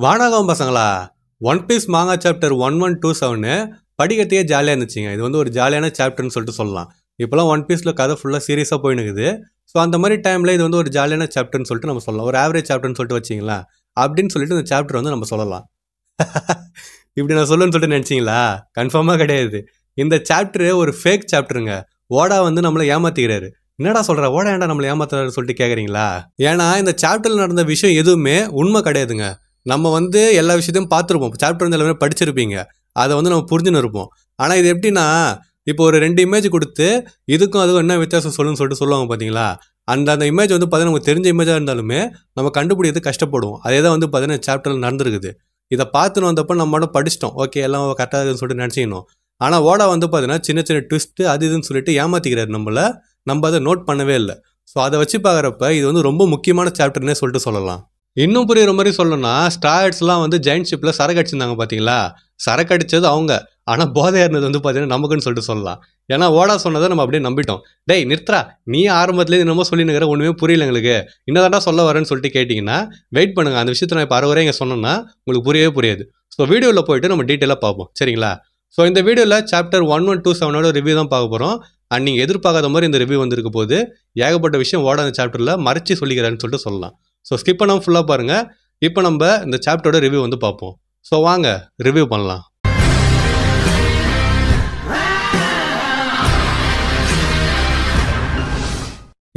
வானகம் பசங்களா, one piece மாங்கா சாப்டர் 1127 படிக்கிறதுக்கே ஜாலியாக இருந்துச்சுங்க. இது வந்து ஒரு ஜாலியான சாப்டர்னு சொல்லிட்டு சொல்லலாம். இப்போலாம் ஒன் பீஸில் கதை ஃபுல்லாக சீரியஸாக போயினுக்குது. ஸோ அந்த மாதிரி டைமில் இது வந்து ஒரு ஜாலியான சாப்டர்னு சொல்லிட்டு நம்ம சொல்லலாம். ஒரு ஆவரேஜ் சாப்டர்னு சொல்லிட்டு வச்சிங்களா, அப்படின்னு சொல்லிட்டு இந்த சாப்டர் வந்து நம்ம சொல்லலாம். இப்படி நான் சொல்லுன்னு சொல்லிட்டு நினச்சிங்களா? கன்ஃபார்மாக கிடையாது. இந்த சாப்டரு ஒரு ஃபேக் சாப்டருங்க. ஓடா வந்து நம்மளை ஏமாத்திக்கிறாரு. என்னடா சொல்கிற, ஓடா ஏன்டா நம்மளை ஏமாத்துறாரு சொல்லிட்டு கேட்குறீங்களா? ஏன்னா இந்த சாப்டரில் நடந்த விஷயம் எதுவுமே உண்மை கிடையாதுங்க. நம்ம வந்து எல்லா விஷயத்தையும் பார்த்துருப்போம். சாப்டர் வந்து எல்லாமே படிச்சிருப்பீங்க. அதை வந்து நம்ம புரிஞ்சுன்னு இருப்போம். ஆனால் இது எப்படின்னா, இப்போ ஒரு 2 இமேஜ் கொடுத்து இதுக்கும் அதுக்கும் என்ன வித்தியாசம் சொல்லுன்னு சொல்லிட்டு சொல்லுவாங்க பார்த்தீங்களா? அந்த இமேஜ் வந்து பார்த்தீங்கன்னா நமக்கு தெரிஞ்ச இமேஜாக இருந்தாலுமே நம்ம கண்டுபிடிக்கிறது கஷ்டப்படுவோம். அதே தான் வந்து பார்த்தீங்கன்னா சாப்டரில் நடந்திருக்குது. இதை பார்த்துன்னு வந்தப்போ நம்ம மட்டும் படிச்சிட்டோம். ஓகே, எல்லாம் கரெக்டாக இருக்குன்னு சொல்லிட்டு நினச்சிக்கணும். ஆனால் ஓடா வந்து பார்த்தீங்கன்னா சின்ன சின்ன ட்விஸ்ட்டு அது இதுன்னு சொல்லிட்டு ஏமாற்றிக்கிறாரு நம்மளை. நம்ம அதை நோட் பண்ணவே இல்லை. ஸோ அதை வச்சு பார்க்குறப்ப இது வந்து ரொம்ப முக்கியமான சாப்டர்னே சொல்லிட்டு சொல்லலாம். இன்னும் புரியுற மாதிரி சொல்லணும்னா, ஸ்ட்ராய்ட்ஸ்லாம் வந்து ஜெயின்ட் ஷிப்பில் சரக்கு அடிச்சிருந்தாங்க பார்த்தீங்களா? சரக்கு அடித்தது அவங்க. ஆனால் போதையாக இருந்தது வந்து பார்த்தீங்கன்னா நமக்குன்னு சொல்லிட்டு சொல்லலாம். ஏன்னா ஓடா சொன்னதை நம்ம அப்படியே நம்பிட்டோம். டேய் நிறுத்துறா, நீ ஆரம்பத்துலேயே என்னமோ சொல்லினுங்கிற, ஒன்றுமே புரியல எங்களுக்கு, என்னதாண்டா சொல்ல வரேன்னு சொல்லிட்டு கேட்டிங்கன்னா வெயிட் பண்ணுங்கள். அந்த விஷயத்தை நான் இப்போ அரை இங்கே சொன்னேன்னா உங்களுக்கு புரியவே புரியாது. ஸோ வீடியோவில் போயிட்டு நம்ம டீட்டெயிலாக பார்ப்போம், சரிங்களா? ஸோ இந்த வீடியோவில் சாப்டர் 1127 ரிவ்யூ தான் பார்க்க போகிறோம். அண்ட் நீங்கள் எதிர்பார்க்காத மாதிரி இந்த ரிவ்யூ வந்துருக்க போது ஏகப்பட்ட விஷயம் ஓடா அந்த சாப்டரில் மறைச்சி சொல்லிக்கிறான்னு சொல்லிட்டு சொல்லலாம். ஸோ ஸ்கிப் பண்ணாமல் ஃபுல்லாக பாருங்கள். இப்போ நம்ம இந்த சாப்டரோட ரிவ்யூ வந்து பார்ப்போம். ஸோ வாங்க ரிவ்யூ பண்ணலாம்.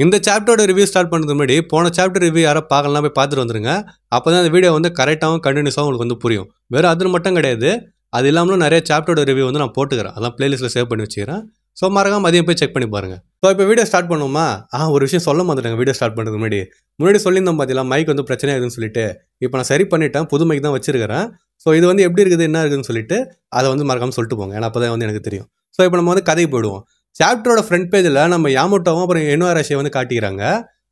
இந்த சாப்டரோட ரிவ்யூ ஸ்டார்ட் பண்ணுறதுக்கு முன்னாடி போன சாப்டர் ரிவ்யூ யாரோ பார்க்கலாம் போய் பார்த்துட்டு வந்துருங்க. அப்போ தான் அந்த வீடியோ வந்து கரெக்டாகவும் கண்டினியூஸாகவும் உங்களுக்கு வந்து புரியும். வேறு அது மட்டும் கிடையாது, அது இல்லாமலும் நிறைய சாப்டரோட ரிவ்யூ வந்து நான் போட்டுக்கிறேன். அதான் பிளேலிஸ்ட்டில் சேவ் பண்ணி வச்சுக்கிறேன். ஸோ மறக்காம மதியம் போய் செக் பண்ணி பாருங்கள். ஸோ இப்போ வீடியோ ஸ்டார்ட் பண்ணுவோமா? ஒரு விஷயம் சொல்ல மாட்டேங்க. வீடியோ ஸ்டார்ட் பண்ணுறதுக்கு முன்னாடி சொல்லியிருந்தோம் பார்த்தீங்களா, மைக் வந்து பிரச்சனை ஆகுதுன்னு சொல்லிட்டு. இப்போ நான் சரி பண்ணிட்டேன், புது மைக் தான் வச்சிருக்கிறேன். ஸோ இது வந்து எப்படி இருக்குது, என்ன இருக்குதுன்னு சொல்லிட்டு அதை வந்து மறக்காமல் சொல்லிட்டு போங்க. ஏன்னா அப்போ தான் வந்து எனக்கு தெரியும். ஸோ இப்போ நம்ம வந்து கதைக்கு போயிடுவோம். சாப்டரோட ஃப்ரண்ட் பேஜில் நம்ம யாமோட்டோவும் அப்புறம் என்ஆர்எஸ்ஐ வந்து காட்டிக்கிறாங்க.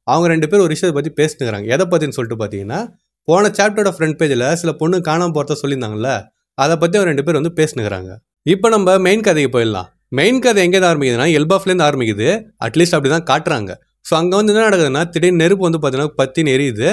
அவங்க 2 பேர் ஒரு விஷயத்தை பற்றி பேசிட்டுக்கிறாங்க. எதை பற்றின்னு சொல்லிட்டு பார்த்தீங்கன்னா, போன சாப்டரோட ஃப்ரண்ட் பேஜில் சில பொண்ணு காணாமல் போகிறத சொல்லியிருந்தாங்கல்ல, அதை பற்றி அவங்க 2 பேர் வந்து பேசினுக்கிறாங்க. இப்போ நம்ம மெயின் கதைக்கு போயிடலாம். மெயின் கதை எங்கே தான் ஆரம்பிக்குதுன்னா, எல்பாஃப்லேருந்து ஆரம்பிக்குது. அட்லீஸ்ட் அப்படி தான் காட்டுறாங்க. ஸோ அங்கே வந்து என்ன நடக்குதுன்னா, திடீர்னு நெருப்பு வந்து பார்த்தீங்கன்னா பற்றின்னு எரியுது.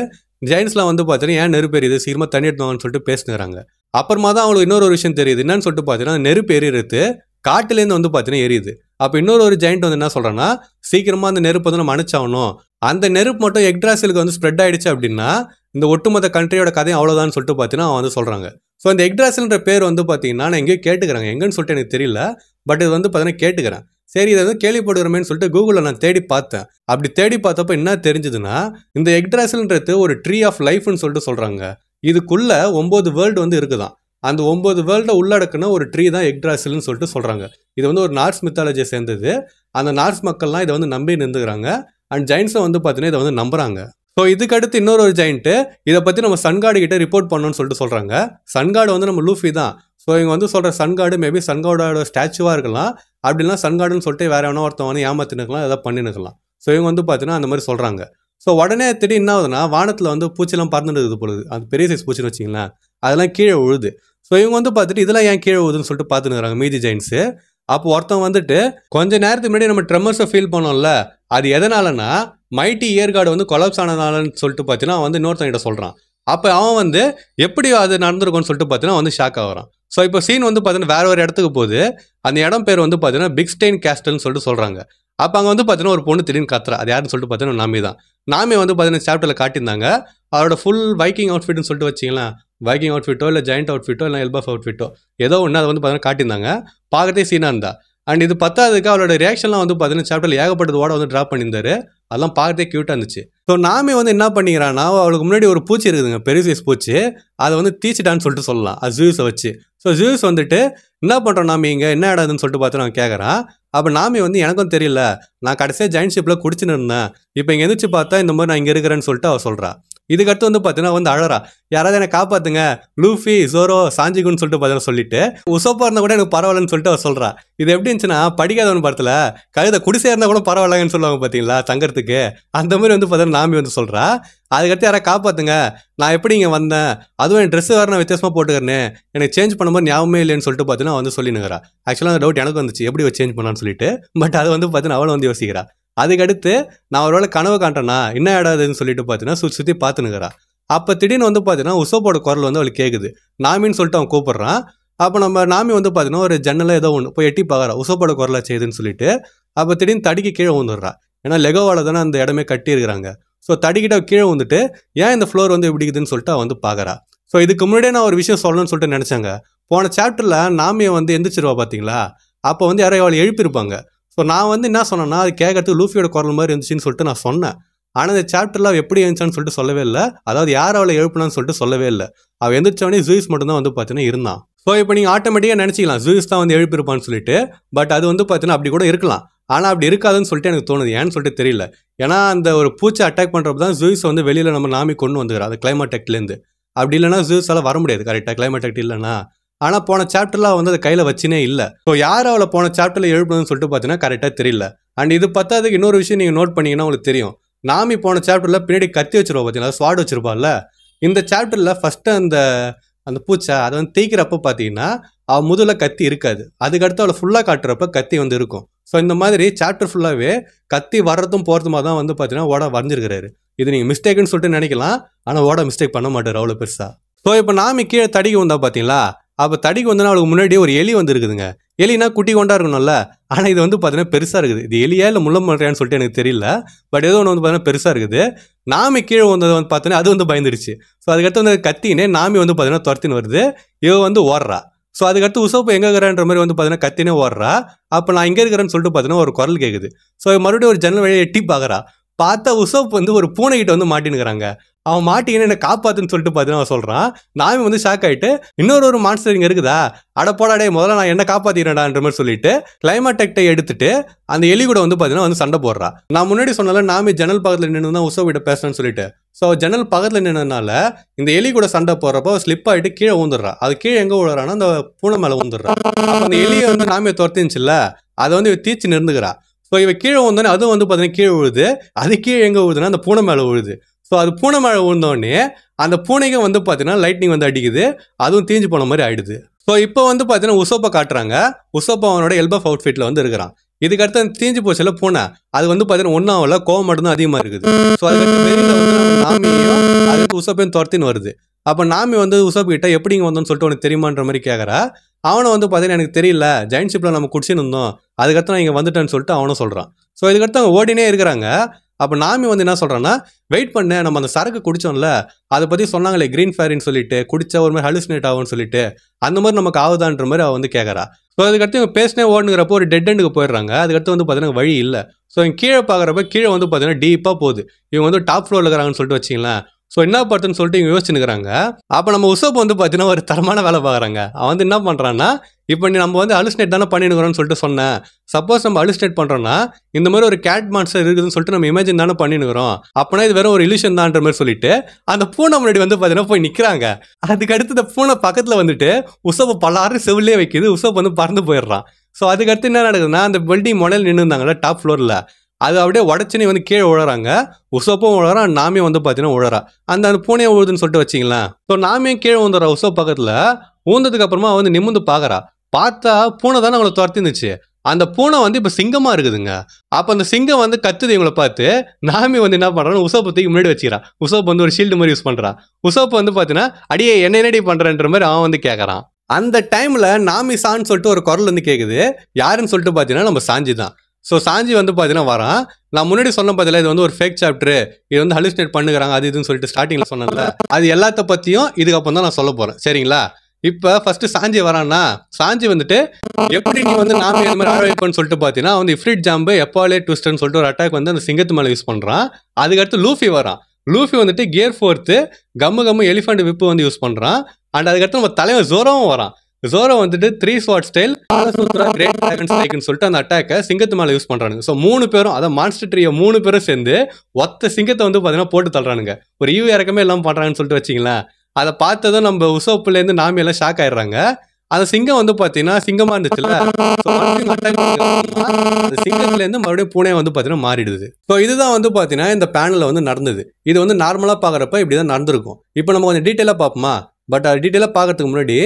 ஜெயின்ஸ்லாம் வந்து பார்த்தீங்கன்னா ஏன் நெருப்பு எரியுது, சீக்கிரமாக தண்ணி எடுத்துவாங்கன்னு சொல்லிட்டு பேசினுக்கிறாங்க. அப்புறமா தான் அவங்களுக்கு இன்னொரு விஷயம் தெரியுது. என்னன்னு சொல்லிட்டு பார்த்தீங்கன்னா, நெருப்பு எரியுறது காட்டுலேருந்து வந்து பார்த்தீங்கன்னா எரியுது. அப்போ இன்னொரு ஜெயிண்ட் வந்து என்ன சொல்கிறேன்னா, சீக்கிரமாக அந்த நெருப்பு வந்து நம்ம அணைச்சாகணும். அந்த நெருப்பு மட்டும் எக்ட்ராசிலுக்கு வந்து ஸ்ப்ரெட் ஆகிடுச்சு அப்படின்னா இந்த ஒட்டுமொத்த கண்ட்ரியோட கதையும் அவ்வளோதான்னு சொல்லிட்டு பார்த்தீங்கன்னா அவன் வந்து சொல்கிறாங்க. ஸோ இந்த எக்ட்ராசில்ன்ற பேர் வந்து பார்த்தீங்கன்னா நான் எங்கேயோ கேட்டுக்கிறாங்க, எங்கன்னு சொல்லிட்டு எனக்கு தெரியல. பட் இது வந்து பார்த்தீங்கன்னா கேட்டுக்கிறேன். சரி, இதை வந்து கேள்விப்படுகிறோமேன்னு சொல்லிட்டு கூகுளில் நான் தேடி பார்த்தேன். அப்படி தேடி பார்த்தப்போ என்ன தெரிஞ்சுதுன்னா, இந்த எக்ட்ராசில்ன்றது ஒரு ட்ரீ ஆஃப் லைஃப்னு சொல்லிட்டு சொல்கிறாங்க. இதுக்குள்ள 9 வேர்ல்டு வந்து இருக்குதான். அந்த 9 வேர்ல்டை உள்ளடக்குன ஒரு ட்ரீ தான் எக்ட்ராசில்னு சொல்லிட்டு சொல்கிறாங்க. இது வந்து ஒரு நார்ஸ் மித்தாலஜியை சேர்ந்தது. அந்த நார்ஸ் மக்கள்லாம் இதை வந்து நம்பி நின்றுக்கிறாங்க. அண்ட் ஜெயின்ஸை வந்து பார்த்தீங்கன்னா இதை வந்து நம்புறாங்க. ஸோ இதுக்கடுத்து இன்னொரு ஜெயிண்ட்டு இதை பற்றி நம்ம சன்காடு கிட்ட ரிப்போர்ட் பண்ணணும்னு சொல்லிட்டு சொல்கிறாங்க. சன்காடு வந்து நம்ம லூஃபி தான். ஸோ இவங்க வந்து சொல்கிற சன்காடு மேபி சன்காடோட ஸ்டாச்சுவாக இருக்கலாம். அப்படின்னா சன்காடுன்னு சொல்லிட்டு வேற எவனோ ஒருத்தன் வந்து ஏமாத்தினுக்கலாம், எதாவது பண்ணினுக்கலாம். ஸோ இவங்க வந்து பார்த்தீங்கன்னா அந்த மாதிரி சொல்கிறாங்க. ஸோ உடனே திடீர்னு என்ன ஆகுதுன்னா, வானத்தில் வந்து பூச்சிலாம் பறந்துட்டு இருக்குது பொழுது. அது பெரிய சைஸ் பூச்சின்னு வச்சிங்களேன், அதெல்லாம் கீழே விழுது. ஸோ இவங்க வந்து பார்த்துட்டு இதெல்லாம் ஏன் கீழே விழுதுன்னு சொல்லிட்டு பார்த்துனுக்குறாங்க மீதி ஜெயின்ஸு. அப்போ ஒருத்தன் வந்துட்டு கொஞ்ச நேரத்துக்கு முன்னாடி நம்ம ட்ரெமர்ஸை ஃபீல் பண்ணோம்ல, அது எதனாலனா மைட்டி இயர்கார்டு வந்து கொலாப்ஸ் ஆனதுனாலன்னு சொல்லிட்டு பார்த்தீங்கன்னா அவன் வந்து இன்னொருத்தங்கிட்ட சொல்கிறான். அப்போ அவன் வந்து எப்படி அது நடந்திருக்கும்னு சொல்லிட்டு பார்த்தீங்கன்னா வந்து ஷாக் ஆகிறான். ஸோ இப்போ சீன் வந்து பார்த்தீங்கன்னா வேற ஒரு இடத்துக்கு போகுது. அந்த இடம் பேர் வந்து பார்த்தீங்கன்னா பிக் ஸ்டெயின் கேஸ்டல்னு சொல்லிட்டு சொல்கிறாங்க. அப்போ அங்கே வந்து பார்த்தீங்கன்னா ஒரு பொண்ணு திடீர்னு கத்துறா. அது யாருன்னு சொல்லிட்டு பார்த்தீங்கன்னா நாமி தான். நாமி வந்து பார்த்தீங்கன்னா சாப்டரில் காட்டியிருந்தாங்க. அவரோட ஃபுல் வைக்கிங் அவுட்ஃபிட்னு சொல்லிட்டு வச்சிங்களேன், வைக்கிங் அவுட்ஃபிட்டோ இல்லை ஜெயிண்ட் அவுட்ஃபிட்டோ இல்லை எல்பாஃப் அவுட்ஃபிட்டோ ஏதோ ஒன்று அதை வந்து பார்த்தீங்கன்னா காட்டியிருந்தாங்க. பார்க்கறதே சீனாக இருந்தா. அண்ட் இது பத்தாவதுக்கு அவளோட ரியாக்ஷன்லாம் வந்து பார்த்தீங்கன்னா சாப்டரில் ஏகப்பட்டது ஓட வந்து ட்ராப் பண்ணியிருந்தாரு. அதெல்லாம் பார்க்கறதே க்யூட்டாக இருந்துச்சு. ஸோ நாமே வந்து என்ன பண்ணிக்கிறான்னா, அவளுக்கு முன்னாடி ஒரு பூச்சி இருக்குதுங்க, பெரிய சைஸ் பூச்சி. அதை வந்து தீச்சிட்டான்னு சொல்லிட்டு சொல்லலாம், அது ஜூஸை வச்சு. ஸோ ஜூஸ் வந்துட்டு என்ன பண்ணுறோம் நாமி இங்கே, என்ன ஆடாதுன்னு சொல்லிட்டு பார்த்து நான் கேட்குறேன். அப்போ நாமி வந்து எனக்கும் தெரியல, நான் கடைசியாக ஜெயின்ட் ஷிப்பில் குடிச்சுன்னு இருந்தேன், இப்போ இங்கே எந்திரிச்சு பார்த்தா இந்த மாதிரி நான் இங்கே இருக்கிறேன்னு சொல்லிட்டு அவள் சொல்கிறா. இதுக்கடுத்து வந்து பார்த்தீங்கன்னா வந்து அழறா, யாராவது என்னை காப்பாற்றுங்க, லூஃபி ஜோரோ சாஞ்சிகுன்னு சொல்லிட்டு பார்த்தீங்கன்னா சொல்லிட்டு உசப்பா இருந்தால் கூட எனக்கு பரவாயில்லன்னு சொல்லிட்டு அவள் சொல்கிறா. இது எப்படி இருந்துச்சுன்னா, படிக்காதவன் படத்தில் கழுதை குடிசை இருந்தால் கூட பரவாயில்லன்னு சொல்லுவாங்க பார்த்தீங்களா தங்கறதுக்கு, அந்த மாதிரி வந்து பார்த்தீங்கன்னா நாமி வந்து சொல்கிறா. அதுக்கடுத்து யாராவது காப்பாற்றுங்க, நான் எப்படி இங்கே வந்தேன், அதுவும் என் ட்ரெஸ்ஸு வேறு நான் வித்தியாசமாக போட்டுக்கிறேன்னு, எனக்கு சேஞ்ச் பண்ணும்போது ஞாபகமே இல்லைன்னு சொல்லிட்டு பார்த்தீங்கன்னா வந்து சொல்லினுங்கிறா. ஆக்சுவலாக அந்த டவுட் எனக்கு வந்துச்சு, எப்படி சேஞ்ச் பண்ணான்னு சொல்லிட்டு. பட் அது வந்து பார்த்தீங்கன்னா அவளை வந்து யோசிக்கிறா. அதுக்கடுத்து நான் ஒருவேளை கனவு காண்டேன்னா என்ன ஆடாதுன்னு சொல்லிட்டு பார்த்தீங்கன்னா சுற்றி பார்த்துனுக்கிறா. அப்போ திடீர்னு வந்து பார்த்தீங்கன்னா உசோப்போட குரல் வந்து அவளுக்கு கேட்குது. நாமின்னு சொல்லிட்டு அவன் கூப்பிட்றான். அப்போ நம்ம நாமி வந்து பார்த்தீங்கன்னா ஒரு ஜன்னலை ஏதோ ஒன்று போய் எட்டி பார்க்குறா உசோப்போட குரலை செய்யுதுன்னு சொல்லிட்டு. அப்போ திடீர்னு தடிக்கு கீழே வந்துடுறா. ஏன்னா லெகோவால் தானே அந்த இடமே கட்டியிருக்கிறாங்க. ஸோ தடிக்கிட்ட கீழே வந்துட்டு ஏன் இந்த ஃப்ளோர் வந்து எப்படி இருக்குதுன்னு சொல்லிட்டு அவன் வந்து பார்க்குறா. ஸோ இதுக்கு முன்னாடியே நான் ஒரு விஷயம் சொல்லணும்னு சொல்லிட்டு நினச்சேங்க. போன சாப்டரில் நாமியை வந்து எந்திரிச்சிருவா பார்த்தீங்களா, அப்போ வந்து யாரையும் அவளை எழுப்பியிருப்பாங்க. ஸோ நான் வந்து என்ன சொன்னேன்னா அது கேட்கறதுக்கு லூஃபியோட குரல் மாதிரி இருந்துச்சுன்னு சொல்லிட்டு நான் சொன்னேன். ஆனால் இந்த சாப்டரில் எப்படி இருந்துச்சான்னு சொல்லிட்டு சொல்லவே இல்லை. அதாவது யார் அவளை எழுப்பினான்னு சொல்லிட்டு சொல்லவே இல்லை. அவள் எந்திரிச்சவனே ஜூயிஸ் மட்டும்தான் வந்து பார்த்தீங்கன்னா இருந்தான். ஸோ இப்போ நீங்கள் ஆட்டோமேட்டிக்காக நினச்சிக்கலாம் ஜூயிஸ் தான் வந்து எழுப்பியிருப்பான்னு சொல்லிட்டு. பட் அது வந்து பார்த்தீங்கன்னா அப்படி கூட இருக்கலாம். ஆனால் அப்படி இருக்காதுன்னு சொல்லிட்டு எனக்கு தோணுது. ஏன்னு சொல்லிட்டு தெரியல. ஏன்னா அந்த ஒரு பூச்சி அட்டாக் பண்ணுறப்ப தான் ஜூயிஸ் வந்து வெளியில் நம்ம நாமி கொண்டு வந்துக்கிறா அந்த கிளைமாடெக்ட்லேருந்து. அப்படி இல்லைனா ஜூஸால் வர முடியாது கரெக்டாக கிளைமாடெக்ட் இல்லைன்னா. ஆனால் போன சாப்டரில் வந்து அதை கையில் வச்சுனே இல்லை. ஸோ யார் அவளை போன சாப்டரில் எழுப்பணும்னு சொல்லிட்டு பார்த்தீங்கன்னா கரெக்டாக தெரியல. அண்ட் இது பத்தாதுக்கு இன்னொரு விஷயம் நீங்கள் நோட் பண்ணிங்கன்னா உங்களுக்கு தெரியும். நாமி போன சாப்டரில் பின்னாடி கத்தி வச்சிருவா பார்த்தீங்களா, ஸ்வாட் வச்சிருப்பாள்ல. இந்த சாப்டரில் ஃபஸ்ட்டு அந்த பூச்சை அதை வந்து தேய்க்கிறப்ப பார்த்தீங்கன்னா அவள் முதல்ல கத்தி இருக்காது. அதுக்கடுத்து அவளை ஃபுல்லாக காட்டுறப்ப கத்தி வந்து இருக்கும். ஸோ இந்த மாதிரி சாப்டர் ஃபுல்லாகவே கத்தி வர்றதும் போகிறதுமா தான் வந்து பார்த்தீங்கன்னா ஓட வரைஞ்சிருக்கிறாரு. இது நீங்கள் மிஸ்டேக்குன்னு சொல்லிட்டு நினைக்கலாம். ஆனால் ஓட மிஸ்டேக் பண்ண மாட்டார் அவ்வளோ பெருசாக. ஸோ இப்போ நாமி கீழே தடிக்கு வந்தா பார்த்தீங்களா, அப்போ தடிக்கு வந்தோன்னா அவளுக்கு முன்னாடியே ஒரு எலி வந்து இருக்குதுங்க. எலினா குட்டி கொண்டா இருக்கணும்ல. ஆனால் இது வந்து பார்த்தீங்கன்னா பெருசாக இருக்குது. இது எலியா இல்லை முள்ள மறையான்னு சொல்லிட்டு எனக்கு தெரியல. பட் ஏதோ ஒன்று வந்து பார்த்தீங்கன்னா பெருசாக இருக்குது. நாமி கீழே வந்தது வந்து பார்த்தீங்கன்னா அது வந்து பயந்துருச்சு. ஸோ அதுக்கடுத்து வந்து கத்தினே நாமி வந்து பார்த்தீங்கன்னா துரத்தின்னு வருது. இவ வந்து ஓடுறா. ஸோ அதுக்கடுத்து உசோப்பு எங்கே இருக்கிறன்ற மாதிரி வந்து பார்த்தீங்கன்னா கத்தினே ஓடுறா. அப்போ நான் இங்கே இருக்கிறேன்னு சொல்லிட்டு பார்த்தீங்கன்னா ஒரு குரல் கேட்குது. ஸோ மறுபடியும் ஒரு ஜன்னல் வழியை எட்டி பார்க்குறா. பார்த்தா உசோப்பு வந்து ஒரு பூனைகிட்ட வந்து மாட்டினுக்கிறாங்க. அவன் மாட்டின்னு என்ன காப்பாத்துன்னு சொல்லிட்டு பார்த்தீங்கன்னா அவன் சொல்கிறான். நாமி வந்து ஷாக் ஆகிட்டு இன்னொரு மான்ஸ்டர் இங்கே இருக்குதா, அட போடாடே முதல்ல நான் என்ன காப்பாற்றிக்கிறேன்டான்ற மாதிரி சொல்லிட்டு கிளைமாடெக்டை எடுத்துட்டு அந்த எலி கூட வந்து பார்த்தீங்கன்னா வந்து சண்டை போடுறா. நான் முன்னாடி சொன்னால நாமி ஜன்னல் பக்கத்தில் நின்று தான் உசோப்பிட்ட பேசுறேன்னு சொல்லிட்டு. ஸோ ஜன்னல் பக்கத்தில் நின்றதுனால இந்த எலி கூட சண்டை போடுறப்போ ஸ்லிப் ஆகிட்டு கீழே ஊந்துடுறா. அது கீழே எங்கே விழுறான்னா அந்த பூனை மேலே ஊந்துடுறா. அப்போ அந்த எலியை வந்து நாமியை துரத்தின்னுச்சுல்ல, அதை வந்து தீச்சு நிறுந்துக்கிறா. ஸோ இவ கீழே வந்தோடனே அதுவும் வந்து பார்த்தீங்கன்னா கீழே விழுது. அது கீழே எங்கே விழுதுன்னா அந்த பூனை மேலே விழுது. ஸோ அது பூனை மேலே விழுந்தோடனே அந்த பூனைக்கும் வந்து பார்த்தீங்கன்னா லைட்னிங் வந்து அடிக்குது. அதுவும் தீஞ்சு போன மாதிரி ஆயிடுது. ஸோ இப்போ வந்து பார்த்தீங்கன்னா உசோப்பை காட்டுறாங்க. உசோப்பா அவனோட எல்பஃப் அவுட்ஃபிட்டில் வந்து இருக்கிறான். இதுக்கடுத்து அந்த தீஞ்சு போச்சுல பூனை, அது வந்து பார்த்தீங்கன்னா ஒன்றாவில் கோவம் மட்டும்தான் அதிகமாக இருக்குது. ஸோ அதுக்கடுத்து வெளியில் வந்து நம்ம நாமியையும் அதுக்கு உசோப்பையும் துரத்தின்னு வருது. அப்போ நாமி வந்து உசோப்பு கிட்ட எப்படி இங்கே வந்தோன்னு சொல்லிட்டு உனக்கு தெரியுமான்ற மாதிரி கேட்குறா. அவனை வந்து பார்த்தீங்கன்னா எனக்கு தெரியல, ஜெயின்ட் ஷிப்பில் நம்ம குடிச்சுன்னு இருந்தோம், அதுக்கடுத்து நான் இங்கே வந்துட்டேன்னு சொல்லிட்டு அவனும் சொல்கிறான். ஸோ இதுக்கடுத்து அவங்க ஓடினே இருக்கிறாங்க. அப்போ நாமி வந்து என்ன சொல்கிறான்னா, வெயிட் பண்ண நம்ம அந்த சரக்கு குடித்தோம்ல, அதை பற்றி சொன்னாங்களே க்ரீன் ஃபேரின்னு சொல்லிட்டு, குடிச்சா ஒரு மாதிரி ஹலுசினேட் ஆகும்னு சொல்லிட்டு, அந்த மாதிரி நமக்கு ஆகுதான்ற மாதிரி அவள் வந்து கேட்குறா. ஸோ அதுக்கடுத்து இவங்க பேசினே ஓடுங்கிறப்போ ஒரு டெட் எண்டுக்கு போயிடுறாங்க. அதுக்கடுத்து வந்து பார்த்தீங்கன்னா வழி இல்லை. ஸோ இவங்க கீழே பார்க்குறப்ப கீழே வந்து பார்த்தீங்கன்னா டீப்பாக போகுது. இவங்க வந்து டாப் ஃப்ளோரில் இருக்கிறாங்கன்னு சொல்லிட்டு வச்சிங்களேன். ஸோ என்ன பண்ணுறதுன்னு சொல்லிட்டு இவங்க யோசிச்சுருக்கிறாங்க. அப்போ நம்ம உசோப்பு வந்து பார்த்தீங்கன்னா ஒரு தரமான வேலை பார்க்குறாங்க. அவன் வந்து என்ன பண்ணுறான்னா, இப்போ நம்ம வந்து அலுசினேட் தானே பண்ணினுக்கிறோம்னு சொல்லிட்டு சொன்னேன். சப்போஸ் நம்ம அலுசினேட் பண்ணுறோன்னா இந்த மாதிரி ஒரு கேட் மான்ஸ்டர் இருக்குதுன்னு சொல்லிட்டு நம்ம இமேஜின் தானே பண்ணினுக்கிறோம். அப்போனா இது வெறும் ஒரு இல்யூஷன் தான்ற மாதிரி சொல்லிட்டு அந்த பூனை முன்னாடி வந்து பார்த்தீங்கன்னா போய் நிற்கிறாங்க. அதுக்கடுத்து இந்த பூனை பக்கத்தில் வந்துட்டு உசோப்பு பல்லாறு செவிலே வைக்குது. உசோப்பு வந்து பறந்து போயிடுறான். ஸோ அதுக்கடுத்து என்ன நடக்குதுன்னா, அந்த பில்டிங் முனையில் நின்று இருந்தாங்களா டாப் ஃப்ளோரில், அது அப்படியே உடச்சுன்னு வந்து கீழே விழுறாங்க. உசோப்பும் விழுறான், நாமியும் வந்து பார்த்தீங்கன்னா விழுறா. அந்த பூனையை விழுதுன்னு சொல்லிட்டு வச்சிங்களேன். ஸோ நாமியும் கீழே வந்துடுறா. உசோப் பக்கத்தில் ஊந்ததுக்கு அப்புறமா வந்து நிமிந்து பார்க்குறா. பார்த்தா பூனை தானே அவங்களை துரத்திருந்துச்சு. அந்த பூனை வந்து இப்போ சிங்கமாக இருக்குதுங்க. அப்போ அந்த சிங்கம் வந்து கத்துது இவங்களை பார்த்து. நாமி வந்து என்ன பண்ணுறான்னு உசோப்பை தூக்கி முன்னாடி வச்சுக்கிறா. உசோப் வந்து ஒரு ஷீல்டு மாதிரி யூஸ் பண்ணுறா. உசோப் வந்து பார்த்தீங்கன்னா அடியே என்னடி பண்ணுறன்ற மாதிரி அவன் வந்து கேட்குறான். அந்த டைமில் நாமி சான்னு சொல்லிட்டு ஒரு குரல் வந்து கேட்குது. யாருன்னு சொல்லிட்டு பார்த்தீங்கன்னா நம்ம சாஞ்சி தான். ஸோ சாஞ்சி வந்து பார்த்தீங்கன்னா வரான். நான் முன்னாடி சொன்ன பார்த்தீங்களா, இது வந்து ஒரு ஃபேக் சாப்டர், இது வந்து ஹலுசினேட் பண்ணுறாங்க அது இதுன்னு சொல்லிட்டு ஸ்டார்டிங்கில் சொன்னேன்ல, அது எல்லாத்த பற்றியும் இதுக்கப்புறம் தான் நான் சொல்ல போகிறேன். சரிங்களா? இப்போ ஃபர்ஸ்ட் சாஞ்சி வரான்னா, சாஞ்சி வந்துட்டு எப்படி நீ வந்து நாமி இந்த மாதிரி ஆழ வைப்பேன்னு சொல்லிட்டு பார்த்தீங்கன்னா வந்து இஃப்ரிட் ஜாம்பு எப்பாலே ட்விஸ்டர்னு சொல்லிட்டு ஒரு அட்டாக் வந்து அந்த சிங்கத்து மேலே யூஸ் பண்ணுறான். அதுக்கடுத்து லூஃபி வரான். லூஃபி வந்துட்டு கியர் ஃபோர்த்து கம்மு எலிஃபண்ட் விப்பு வந்து யூஸ் பண்ணுறான். அண்ட் அதுக்கடுத்து நம்ம தலைவன் ஜோரோவும் வரான். ஜோரோ வந்துட்டு 3 ஸ்வாட் ஸ்டைல் கிரேட் டிராகன் ஸ்ட்ரைக்னு சொல்லிட்டு அந்த அட்டாக்கை சிங்கத்து மேலே யூஸ் பண்ணுறானுங்க. ஸோ 3 பேரும், அதான் மான்ஸ்டர் ட்ரீயை 3 பேரும் சேர்ந்து ஒத்த சிங்கத்தை வந்து பார்த்தீங்கன்னா போட்டு தள்ளுறானுங்க. ஒரு ஈவு இறக்கமே எல்லாம் பண்ணுறாங்கன்னு சொல்லிட்டு வச்சிங்களேன். அதை பார்த்ததும் நம்ம உசோப்புலேருந்து நாமியெல்லாம் ஷாக் ஆயிடுறாங்க. அந்த சிங்கம் வந்து பார்த்தீங்கன்னா சிங்கமாக இருந்துச்சுல்ல, அந்த சிங்கத்துலேருந்து மறுபடியும் பூனை வந்து பார்த்தீங்கன்னா மாறிடுது. ஸோ இதுதான் வந்து பார்த்தீங்கன்னா இந்த பேனலில் வந்து நடந்தது. இது வந்து நார்மலாக பார்க்குறப்ப இப்படி தான் நடந்திருக்கும். இப்போ நம்ம கொஞ்சம் டீட்டெயிலாக பார்ப்போமா? பட் அது டீட்டெயிலாக பார்க்கறதுக்கு முன்னாடி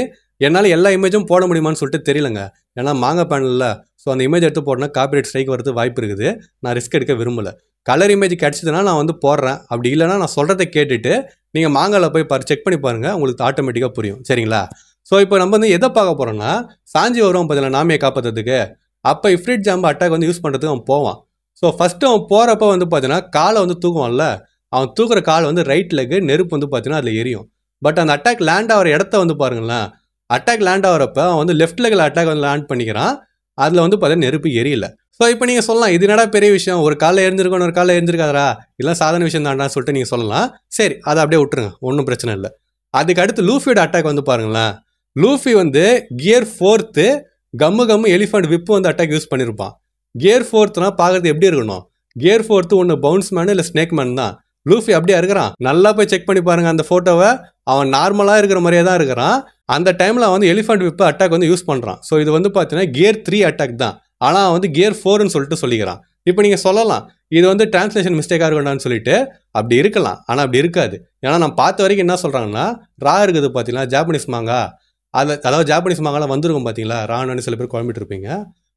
என்னால் எல்லா இமேஜும் போட முடியுமான்னு சொல்லிட்டு தெரியலங்க. ஏன்னா மாங்கா பேனலில் ஸோ அந்த இமேஜ் எடுத்து போட்டோன்னா காப்பிரைட் ஸ்ட்ரைக் வரது வாய்ப்பு இருக்குது. நான் ரிஸ்க் எடுக்க விரும்பலை. கலர் இமேஜ் கிடச்சிதுன்னா நான் வந்து போடுறேன், அப்படி இல்லைனா நான் சொல்கிறத கேட்டுட்டு நீங்கள் மாங்காவில் போய் செக் பண்ணி பாருங்கள், உங்களுக்கு ஆட்டோமேட்டிக்காக புரியும். சரிங்களா? ஸோ இப்போ நம்ம வந்து எதை பார்க்க போகிறோம்னா, சாஞ்சி வருவான் பார்த்தீங்களா நாமியை காப்பாற்றுறதுக்கு. அப்போ இஃப்ரிட் ஜாம்பு அட்டாக் வந்து யூஸ் பண்ணுறதுக்கு அவன் போவான். ஸோ ஃபஸ்ட்டு அவன் போகிறப்ப வந்து பார்த்தீங்கன்னா காலை வந்து தூக்குவான்ல, அவன் தூக்குற கால் வந்து ரைட் லெக்கு, நெருப்பு வந்து பார்த்தீங்கன்னா அதில் எரியும். பட் அந்த அட்டாக் லேண்ட் ஆகிற இடத்த வந்து பாருங்களேன், அட்டாக் லேண்ட் ஆகிறப்ப அவன் வந்து லெஃப்ட் லெக்கில் அட்டாக் வந்து லேண்ட் பண்ணிக்கிறான், அதில் வந்து பார்த்தீங்கன்னா நெருப்பு எரியல. ஸோ இப்போ நீங்கள் சொல்லலாம், இது என்னடா பெரிய விஷயம், ஒரு காலில் எரிஞ்சிருக்கணும், ஒரு காலில் எரிஞ்சிருக்காதரா, இதெல்லாம் சாதாரண விஷயம் தான்டா சொல்லிட்டு நீங்கள் சொல்லலாம். சரி, அதை அப்படியே விட்டுருங்க, ஒன்றும் பிரச்சனை இல்லை. அதுக்கு அடுத்து லூஃபியோட அட்டாக் வந்து பாருங்களேன். லூஃபி வந்து கியர் 4th கம்மு எலிஃபண்ட் விப்பு வந்து அட்டாக் யூஸ் பண்ணியிருப்பான். கியர் 4த்னா பார்க்கறது எப்படி இருக்கணும், கியர் 4th ஒன்று பவுன்ஸ் மேனு இல்லை ஸ்னேக் மேன் தான். லூஃபி அப்படியே இருக்கிறான், நல்லா போய் செக் பண்ணி பாருங்க அந்த ஃபோட்டோவை, அவன் நார்மலாக இருக்கிற மாதிரியே தான் இருக்கிறான். அந்த டைமில் வந்து எலிஃபண்ட் விப்பு அட்டாக் வந்து யூஸ் பண்ணுறான். ஸோ இது வந்து பார்த்தீங்கன்னா கியர் 3 அட்டாக் தான், ஆனால் அவன் வந்து கியர் 4ன்னு சொல்லிட்டு சொல்லிக்கிறான். இப்போ நீங்கள் சொல்லலாம், இது வந்து டிரான்ஸ்லேஷன் மிஸ்டேக்காக இருக்கணும்னு சொல்லிட்டு. அப்படி இருக்கலாம், ஆனால் அப்படி இருக்காது. ஏன்னா நான் பார்த்த வரைக்கும் என்ன சொல்கிறாங்கன்னா, ரா இருக்குது பார்த்தீங்களா ஜாப்பனீஸ் மாங்கா, அதாவது ஜாப்பனீஸ் மாங்காலாம் வந்துருக்கும் பார்த்தீங்களா, ரான்னு சில பேர் குழம்பிட்டு இருப்பீங்க.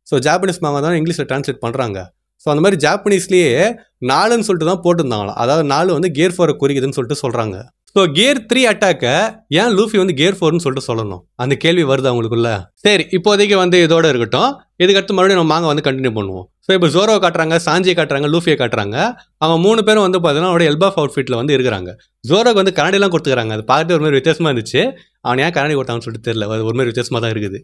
ஸோ ஜாப்பனீஸ் மாங்கா தான் இங்கிலீஷில் டிரான்ஸ்லேட் பண்ணுறாங்க. ஸோ அந்த மாதிரி ஜாப்பனீஸ்லேயே 4ன்னு சொல்லிட்டு தான் போட்டிருந்தாங்களாம். அதாவது 4 வந்து கியர் 4 குறிக்குதுன்னு சொல்லிட்டு சொல்கிறாங்க. ஸோ கியர் 3 அட்டாக்கை ஏன் லூஃபி வந்து கியர் 4ன்னு சொல்லிட்டு சொல்லணும், அந்த கேள்வி வருது அவங்களுக்குள்ள. சரி, இப்போதைக்கு வந்து இதோட இருக்கட்டும். இதுக்கடுத்து மறுபடியும் நம்ம மாங்க வந்து கண்டினியூ பண்ணுவோம். ஸோ இப்போ ஜோரோவை காட்டுறாங்க, சாஞ்சியை காட்டுறாங்க, லூஃபியை காட்டுறாங்க. அவங்க 3 பேரும் வந்து பார்த்தீங்கன்னா அவரோட எல்பாஃப் அவுட்ஃபிட்டில் வந்து இருக்கிறாங்க. ஜோரோக்கு வந்து கண்ணாடிலாம் கொடுத்துக்கிறாங்க. அது பார்த்துட்டு ஒரு மாதிரி வித்தியாசமாக இருந்துச்சு. அவன் ஏன் கண்ணாடி கொடுத்தாங்கன்னு சொல்லிட்டு தெரியல, அது ஒரு மாதிரி வித்தியாசமாக தான் இருக்குது.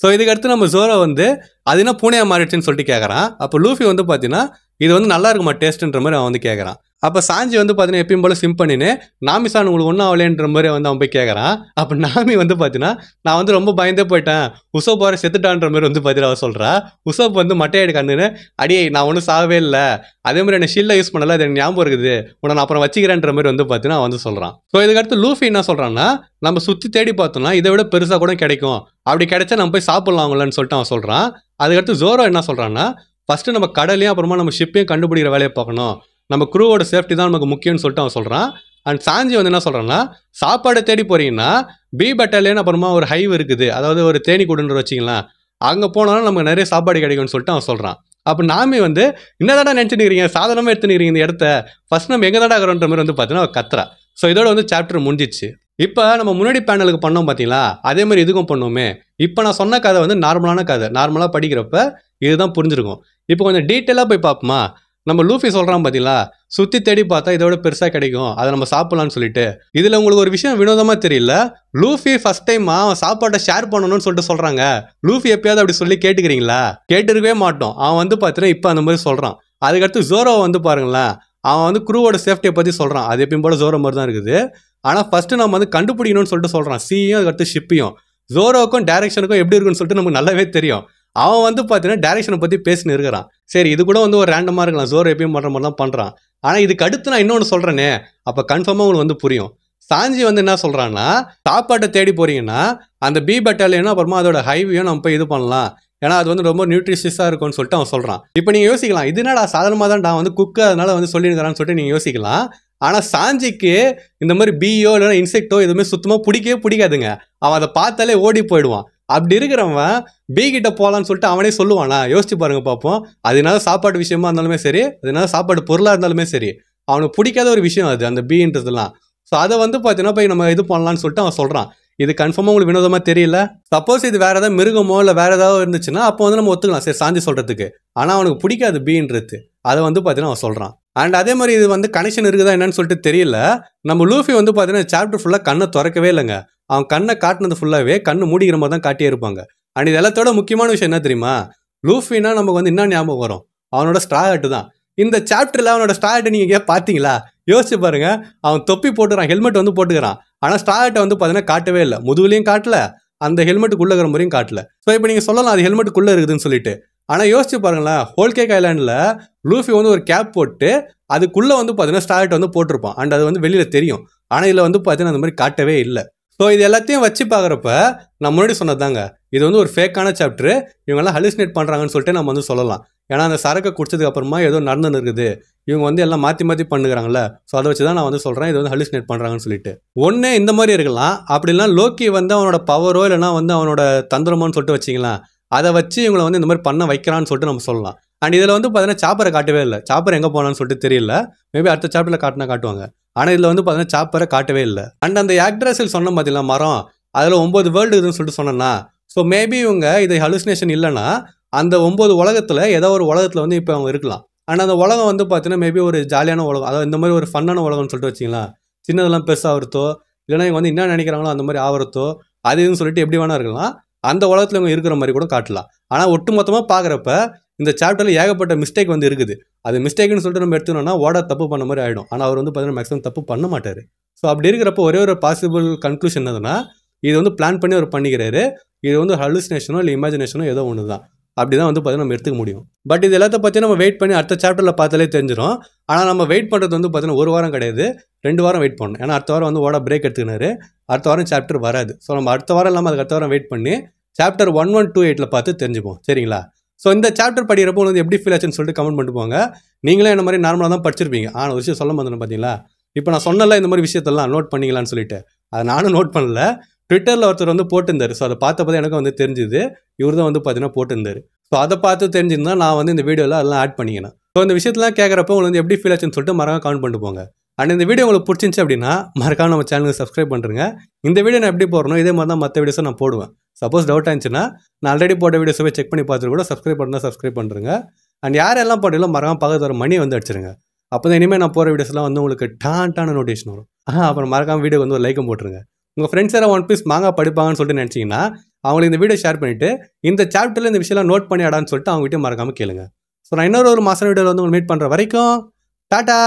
ஸோ இதுக்கடுத்து நம்ம ஜோரோ வந்து அது என்ன பூனையாக மாறிடுச்சுன்னு சொல்லிட்டு கேட்குறான். அப்போ லூஃபி வந்து பார்த்தீங்கன்னா இது வந்து நல்லா இருக்குமா டேஸ்ட்டுன்ற மாதிரி அவன் வந்து கேட்குறான். அப்போ சாஞ்சி வந்து பார்த்தீங்கன்னா எப்பயும் போல சிம் பண்ணின்னு நாமிசான் உங்களுக்கு ஒன்றும் ஆகலேன்ற மாதிரி வந்து அவன் போய் கேட்குறான். அப்போ நாமி வந்து பார்த்தீங்கன்னா நான் வந்து ரொம்ப பயந்தே போயிட்டேன், உசோப் பாரு செத்துட்டான்ற மாதிரி வந்து பார்த்தீங்கன்னா அவன் சொல்கிறா. உசோப் வந்து மட்டையாடு கண்ணுன்னு, அடியே நான் ஒன்றும் சாகவே இல்லை, அதே மாதிரி என்ன ஷீல்டாக யூஸ் பண்ணல, அது எனக்கு ஞாபகம் இருக்குது, உன்னை நான் அப்புறம் வச்சுக்கிறேன்ற மாதிரி வந்து பார்த்தீங்கன்னா அவன் வந்து சொல்கிறான். ஸோ இதுக்கடுத்து லூஃபி என்ன சொல்கிறான்னா, நம்ம சுற்றி தேடி பார்த்தோம்னா இதை விட பெருசாக கூட கிடைக்கும், அப்படி கிடைச்சா நம்ம போய் சாப்பிட்லாங்களன்னு சொல்லிட்டு அவன் சொல்கிறான். அதுக்கடுத்து ஜோரோ என்ன சொல்கிறான்னா, ஃபஸ்ட்டு நம்ம கடலையும் அப்புறமா நம்ம ஷிப்பையும் கண்டுபிடிக்கிற வேலையை பார்க்கணும், நம்ம குரூவோட சேஃப்டி தான் நமக்கு முக்கியம்னு சொல்லிட்டு அவன் சொல்கிறான். அண்ட் சாஞ்சி வந்து என்ன சொல்கிறான்னா, சாப்பாடை தேடி போகிறீங்கன்னா பி பட்டாலியன் அப்புறமா ஒரு ஹைவ் இருக்குது, அதாவது ஒரு தேனி கூடுன்ற வச்சிங்களேன், அங்கே போனாலும் நமக்கு நிறைய சாப்பாடு கிடைக்கும்னு சொல்லிட்டு அவன் சொல்கிறான். அப்போ நாமி வந்து என்னதாடா நினச்சிட்டு சாதாரணமாக எடுத்துக்கிறீங்க இந்த இடத்த, ஃபஸ்ட் நம்ம எங்கே தாடா இருக்கிறோன்ற மாதிரி வந்து பார்த்தீங்கன்னா அவள் கத்துறா. ஸோ இதோட வந்து சாப்டர் முடிஞ்சிச்சு. இப்போ நம்ம முன்னாடி பேனலுக்கு பண்ணோம் பார்த்தீங்களா, அதே மாதிரி இதுக்கும் பண்ணுவோமே. இப்போ நான் சொன்ன கதை வந்து நார்மலான கதை, நார்மலாக படிக்கிறப்ப இதுதான் புரிஞ்சிருக்கும். இப்போ கொஞ்சம் டீட்டெயிலாக போய் பார்ப்போமா. நம்ம லூஃபி சொல்கிறான் பார்த்தீங்களா, சுற்றி தேடி பார்த்தா இதோட பெருசாக கிடைக்கும், அதை நம்ம சாப்பிட்லான்னு சொல்லிட்டு. இதில் உங்களுக்கு ஒரு விஷயம் வினோதமாக தெரியல, லூஃபி ஃபஸ்ட் டைம் அவன் சாப்பாட்டை ஷேர் பண்ணணும்னு சொல்லிட்டு சொல்கிறாங்க. லூஃபி எப்பயாவது அப்படி சொல்லி கேட்டுக்கிறீங்களா? கேட்டுருக்கவே மாட்டோம். அவன் வந்து பார்த்தீங்கன்னா இப்போ அந்த மாதிரி சொல்கிறான். அதுக்கடுத்து ஜோரோ வந்து பாருங்களேன், அவன் வந்து குரூவோட சேஃப்டியை பற்றி சொல்கிறான். அது எப்பயும் போல ஜோரோ மாதிரி தான் இருக்குது. ஆனால் ஃபஸ்ட்டு நம்ம வந்து கண்டுபிடிக்கணும்னு சொல்லிட்டு சொல்கிறான், சீயும் அதுக்கடுத்து ஷிப்பையும். ஜோரோவுக்கும் டேரக்ஷனுக்கும் எப்படி இருக்குன்னு சொல்லிட்டு நமக்கு நல்லாவே தெரியும். அவன் வந்து பார்த்தீங்கன்னா டேரக்ஷனை பற்றி பேசின்னு இருக்கிறான். சரி, இது கூட வந்து ஒரு ரேண்டமாக இருக்கலாம், ஜோரோ எப்பயும் பண்ணுற மாதிரி தான் பண்ணுறான். ஆனால் இதுக்கு அடுத்து நான் இன்னொன்று சொல்கிறேனே, அப்போ கன்ஃபார்மாக உங்களுக்கு வந்து புரியும். சாஞ்சி வந்து என்ன சொல்கிறான்னா, சாப்பாட்டை தேடி போகிறீங்கன்னா அந்த பி பட்டாலியனும் அப்புறமா அதோட ஹைவையும் நம்ம போய் இது பண்ணலாம், ஏன்னா அது வந்து ரொம்ப நியூட்ரிஷியஸாக இருக்கும்னு சொல்லிட்டு அவன் சொல்கிறான். இப்போ நீங்கள் யோசிக்கலாம், இது என்னடா சாதாரணமாக தான் நான் வந்து குக்கு அதனால வந்து சொல்லியிருக்கிறான்னு சொல்லிட்டு நீங்கள் யோசிக்கலாம். ஆனால் சாஞ்சிக்கு இந்த மாதிரி பியோ இல்லைன்னா இன்செக்டோ எதுவுமே சுத்தமாக பிடிக்கவே பிடிக்காதுங்க. அவன் அதை பார்த்தாலே ஓடி போயிடுவான். அப்படி இருக்கிறவன் பி கிட்ட போகலான்னு சொல்லிட்டு அவனே சொல்லுவானா, யோசிச்சு பாருங்க பார்ப்போம். அதனால சாப்பாடு விஷயமா இருந்தாலுமே சரி, அதனால சாப்பாடு பொருளாக இருந்தாலுமே சரி, அவனுக்கு பிடிக்காத ஒரு விஷயம் அது, அந்த பீன்றதுலாம். ஸோ அதை வந்து பார்த்தீங்கன்னா போய் நம்ம இது பண்ணலான்னு சொல்லிட்டு அவன் சொல்கிறான். இது கன்ஃபார்மாக உங்களுக்கு வினோதமாக தெரியல. சப்போஸ் இது வேறு ஏதாவது மிருகமோ இல்லை வேறு ஏதாவது இருந்துச்சுன்னா அப்போ வந்து நம்ம ஒத்துக்கலாம், சரி சாஞ்சி சொல்கிறதுக்கு. ஆனால் அவனுக்கு பிடிக்காது பீன்றது, அதை வந்து பார்த்தீங்கன்னா அவன் சொல்கிறான். அண்ட் அதே மாதிரி இது வந்து கனெக்ஷன் இருக்குதா என்னன்னு சொல்லிட்டு தெரியல. நம்ம லூஃபி வந்து பார்த்தீங்கன்னா சாப்டர் ஃபுல்லாக கண்ணை திறக்கவே இல்லைங்க. அவன் கண்ணை காட்டினது ஃபுல்லாகவே கண்ணு மூடிக்கிற மாதிரி தான் காட்டியே இருப்பாங்க. அண்ட் இது எல்லாத்தோட முக்கியமான விஷயம் என்ன தெரியுமா, லூஃபினா நமக்கு வந்து என்ன ஞாபகம் வரும், அவனோட ஸ்ட்ரா ஹேட்டு தான். இந்த சாப்டரில் அவனோட ஸ்ட்ரா ஹேட்டை நீங்கள் எங்கேயா பார்த்தீங்களா? யோசிச்சு பாருங்க. அவன் தொப்பி போட்டுக்கிறான், ஹெல்மெட் வந்து போட்டுக்கிறான், ஆனால் ஸ்ட்ரா ஹேட்டை வந்து பார்த்தீங்கன்னா காட்டவே இல்லை. முதுகுலையும் காட்டல, அந்த ஹெல்மெட்டுக்குள்ளே இருக்கிற மாதிரியும் காட்டல. ஸோ இப்போ நீங்கள் சொல்லலாம் அது ஹெல்மெட்டுக்குள்ளே இருக்குதுன்னு சொல்லிட்டு. ஆனால் யோசிச்சு பாருங்களேன், ஹோல் கேக் ஐலாண்டில் லூஃபி வந்து ஒரு கேப் போட்டு அதுக்குள்ளே வந்து பார்த்தீங்கன்னா ஸ்ட்ரா ஹேட் வந்து போட்டிருப்பான். அண்ட் அது வந்து வெளியில் தெரியும். ஆனால் இதில் வந்து பார்த்தீங்கன்னா அந்த மாதிரி காட்டவே இல்லை. ஸோ இது எல்லாத்தையும் வச்சு பார்க்குறப்ப நான் முன்னாடி சொன்னதாங்க, இது வந்து ஒரு ஃபேக்கான சாப்டர். இவங்கெல்லாம் ஹலுசினேட் பண்ணுறாங்கன்னு சொல்லிட்டு நம்ம வந்து சொல்லலாம். ஏன்னா அந்த சரக்கை குடிச்சதுக்கு அப்புறமா ஏதோ நடந்துன்னு இருக்குது, இவங்க வந்து எல்லாம் மாற்றி மாற்றி பண்ணுறாங்களே. ஸோ அதை வச்சு தான் நான் வந்து சொல்கிறேன் இது வந்து ஹலுசினேட் பண்ணுறாங்கன்னு சொல்லிட்டு. ஒன்றே இந்த மாதிரி இருக்கலாம், அப்படிலாம் லோக்கி வந்து அவனோட பவரோ இல்லைனா வந்து அவனோட தந்திரமோன்னு சொல்லிட்டு வச்சிங்களேன், அதை வச்சு இவங்களை வந்து இந்த மாதிரி பண்ண வைக்கிறான்னு சொல்லிட்டு நம்ம சொல்லலாம். அண்ட் இதில் வந்து பார்த்தீங்கன்னா சாப்பரை காட்டவே இல்லை. சாப்பர் எங்கே போனான்னு சொல்லிட்டு தெரியல. மேபி அடுத்த சாப்டரில் காட்டுவாங்க. ஆனால் இதில் வந்து பார்த்தீங்கன்னா சாப்பரை காட்டவே இல்லை. அண்ட் அந்த யாக்ட்ராசில் சொன்ன பார்த்தீங்களா மரம், அதில் 9 வேர்ல்டு இருக்குதுன்னு சொல்லிட்டு சொன்னேன்னா, ஸோ மேபி இவங்க இது ஹலுசினேஷன் இல்லைன்னா அந்த 9 உலகத்தில் ஏதோ ஒரு உலகத்தில் வந்து இப்போ அவங்க இருக்கலாம். ஆனால் அந்த உலகம் வந்து பார்த்தீங்கன்னா மேபி ஒரு ஜாலியான உலகம், அதாவது இந்த மாதிரி ஒரு ஃபன்னான உலகம்னு சொல்லிட்டு வச்சிங்களா, சின்னதெல்லாம் பெருசாகிறதோ இல்லைனா இவங்க வந்து என்ன நினைக்கிறாங்களோ அந்த மாதிரி ஆகிறதோ அது இதுன்னு சொல்லிட்டு எப்படி வேணா இருக்கலாம். அந்த உலகத்தில் இவங்க இருக்கிற மாதிரி கூட காட்டலாம். ஆனால் ஒட்டு மொத்தமாக பார்க்குறப்ப இந்த சாப்டரில் ஏகப்பட்ட மிஸ்டேக் வந்து இருக்குது. அது மிஸ்டேக்னு சொல்லிட்டு நம்ம எடுத்துனோம்னா ஓடா தப்பு பண்ண மாதிரி ஆகிடும். ஆனால் அவர் வந்து பார்த்தீங்கன்னா மேக்ஸிமம் தப்பு பண்ண மாட்டார். ஸோ அப்படி இருக்கிறப்ப ஒரே ஒரு பாசிபிள் கன்க்ளூஷன் என்னதுன்னா, இது வந்து பிளான் பண்ணி அவர் பண்ணிக்கிறாரு. இது வந்து ஹலுசினேஷனோ இல்லை இமேஜினேஷனோ ஏதோ ஒன்று தான். அப்படி தான் வந்து பார்த்தீங்கன்னா நம்ம எடுத்துக்க முடியும். பட் இது எல்லாத்த பற்றி நம்ம வெயிட் பண்ணி அடுத்த சாப்டரில் பார்த்தாலே தெரிஞ்சிடும். ஆனால் நம்ம வெயிட் பண்ணுறது வந்து பார்த்தீங்கன்னா 1 வாரம் கிடையாது, 2 வாரம் வெயிட் பண்ணணும். ஏன்னா அடுத்த வாரம் வந்து ஓடா பிரேக் எடுத்துக்கினாரு. அடுத்த வாரம் சாப்டர் வராது. ஸோ நம்ம அடுத்த வாரம் இல்லாமல் அதுக்கு அடுத்த வாரம் வெயிட் பண்ணி சாப்டர் 1128 பார்த்து தெரிஞ்சுப்போம். சரிங்களா? ஸோ இந்த சாப்டர் படிக்கிறப்போ வந்து எப்படி ஃபீல் ஆச்சுன்னு சொல்லிட்டு கமெண்ட் பண்ணிட்டு போங்க. நீங்களே என்ன மாதிரி நார்மலாக தான் படிச்சிருப்பீங்க. ஆனால் ஒரு விஷயம் சொல்ல மாட்டேன் பார்த்தீங்களா, இப்போ நான் சொன்னல இந்த மாதிரி விஷயத்தெல்லாம் நோட் பண்ணிக்கலான்னு சொல்லிட்டு, அதை நானும் நோட் பண்ணல. ட்விட்டரில் ஒருத்தர் வந்து போட்டிருந்தார். ஸோ அதை பார்த்தப்போ எனக்கும் வந்து தெரிஞ்சுது இவர் தான் வந்து பார்த்தீங்கன்னா போட்டிருந்தார். ஸோ அதை பார்த்து தெரிஞ்சிருந்தா நான் வந்து இந்த வீடியோவில் அதெல்லாம் ஆட் பண்ணிக்கினேன். ஸோ இந்த விஷயத்தெல்லாம் கேட்குறப்போ உங்களுக்கு வந்து எப்படி ஃபீல் ஆச்சுன்னு சொல்லிட்டு மறக்காம கமெண்ட் பண்ணிட்டு போங்க. அண்ட் இந்த வீடியோ உங்களுக்கு பிடிச்சிருந்துச்சு அப்படின்னா மறக்காம நம்ம சேனலுக்கு சப்ஸ்கிரைப் பண்ணுறேங்க. இந்த வீடியோ நான் எப்படி போடணும் இதே மாதிரி தான் மற்ற வீடியோஸை நான் போடுவேன். சப்போஸ் டவுட் ஆச்சுன்னா நான் ஆல்ரெடி போட்ட வீடியோஸை செக் பண்ணி பார்த்துட்டு கூட சப்ஸ்கிரைப் பண்ணால் சப்ஸ்கிரைப் பண்ணுறேங்க. அண்ட் யாரெல்லாம் போட்டீங்களோ மறக்காம பக்கத்து வர மணி வந்து அடிச்சிருங்க. அப்போ தான் இனிமேல் நான் போகிற வீடியோஸ்லாம் வந்து உங்களுக்கு டான்டான நோட்டிஃபிகேஷன் வரும். அப்புறம் மறக்காம வீடியோக்கு வந்து ஒரு லைக்கும் போட்டுருங்க. உங்கள் ஃப்ரெண்ட்ஸ் யாராவது ஒன் பீஸ் மாங்கா படிப்பாங்கன்னு சொல்லிட்டு நினச்சிங்கன்னா அவங்களுக்கு இந்த வீடியோ ஷேர் பண்ணிவிட்டு இந்த சாப்டரில் இந்த விஷயம்லாம் நோட் பண்ணி ஆடான்னு சொல்லிட்டு அவங்க வீட்டையும் மறக்காமல் கேளுங்க. ஸோ நான் இன்னொரு மாதம் வீடியோவில் வந்து உங்களுக்கு மீட் பண்ணுற வரைக்கும் டாட்டா.